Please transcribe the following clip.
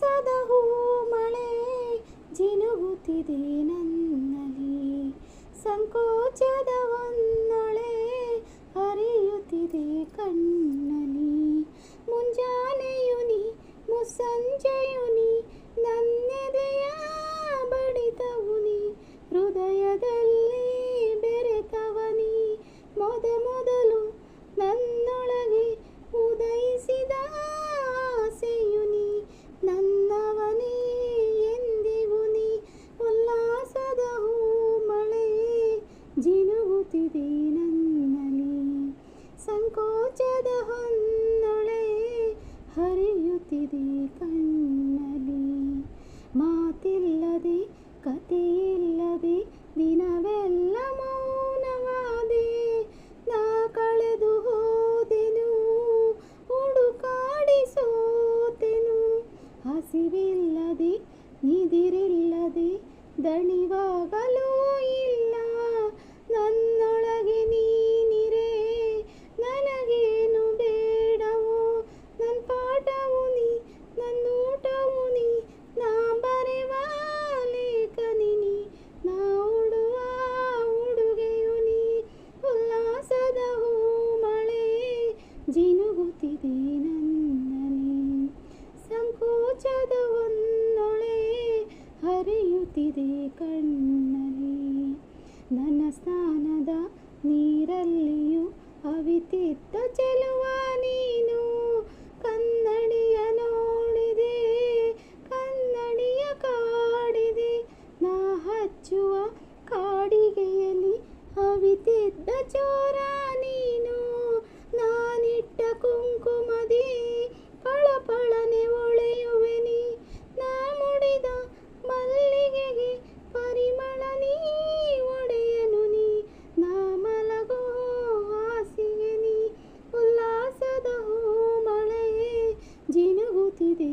ಉಲ್ಲಾಸದ ಹೂ ಮಳೆ ಜಿನುಗುತ್ತಿದೆ ನನ್ನಲ್ಲಿ, ಸಂಕೋಚದ ಹೊನ್ನೊಳೆ ಹರಿಯುತ್ತಿದೆ ಕಣ್ಣಲ್ಲಿ. ಮುಂಜಾನೆಯು ನೀ ಮುಸ್ಸಂಜೆಯು ನೀ ನನ್ನೆದೆಯ ಬಡಿತವು ನೀ, ಹೃದಯದಲ್ಲಿ ಬೆರೆತವನಿ ಮೊದಲು ನನ್ನೊಳಗೆ ಉದಯಿಸಿದ ಆಸೆಯು ನೀ, ನನ್ನವನೇ ಎಂದಿಗೂ ನೀ. ಉಲ್ಲಾಸದ ಹೂ ಮಳೆ ಜಿನುಗುತ್ತಿದೆ ನನ್ನಲ್ಲಿ, ಸಂಕೋಚದ ಹೊನ್ನೊಳೆ ಹರಿಯುತ್ತಿದೆ ಕಣ್ಣಲ್ಲಿ. ಮಾತಿಲ್ಲದೆ ಕಥೆಯಿಲ್ಲದೆ ದಿನವೆಲ್ಲ ಮೌನವಾದೆ, ನಾ ಕಳೆದು ಹೋದೆನು ಹುಡುಕಾಡಿ ಸೋತೆನು. ಹಸಿವಿಲ್ಲದೆ ನಿದಿರಿಲ್ಲದೆ ದಣಿವಾಗಲೂ ಇಲ್ಲ, ನನ್ನೊಳಗೆ ನೀನಿರೆ ನನಗೇನು ಬೇಡವೋ. ನನ್ನ ಪಾಠವು ನೀ ನನ್ನೂಟವು ನೀ, ನಾ ಬರೆವ ಲೇಖನಿ ನೀ, ನಾ ಉಡುವ ಉಡುಗೆಯು ನೀ. ಉಲ್ಲಾಸದ ಹೂ ಮಳೆ ಜಿನುಗುತ್ತಿದೆ ನನ್ನಲ್ಲಿ, ಸಂಕೋಚದ ಹೊನ್ನೊಳೆ ಹರಿಯುತ್ತಿದೆ ಕಣ್ಣಲ್ಲಿ. ನನ್ನ ಸ್ನಾನದ ನೀರಲ್ಲಿಯೂ ಅವಿತಿದ್ದ ಚೆಲುವ ನೀನು, ಕನ್ನಡಿಯ ನೋಡಿದೆ ಕನ್ನಡಿಯ ಕಾಡಿದೆ, ನಾ ಹಚ್ಚುವ ಕಾಡಿಗೆಯಲ್ಲಿ ಅವಿತಿದ್ದ ಚೋರ ನೀನು. ನಾನಿಟ್ಟ ಕುಂಕುಮದಿ ಪಳಪಳನೆ ಒಳೆಯುವೆ ನೀ, ನಾ ಮುಡಿದ ಮಲ್ಲಿಗೆಗೆ ಪರಿಮಳ ನೀ ಒಡೆಯನು ನೀ, ನಾ ಮಲಗೋ ಹಾಸಿಗೆ ನೀ. ಉಲ್ಲಾಸದ ಹೂ ಮಳೆ ಜಿನುಗುತ್ತಿದೆ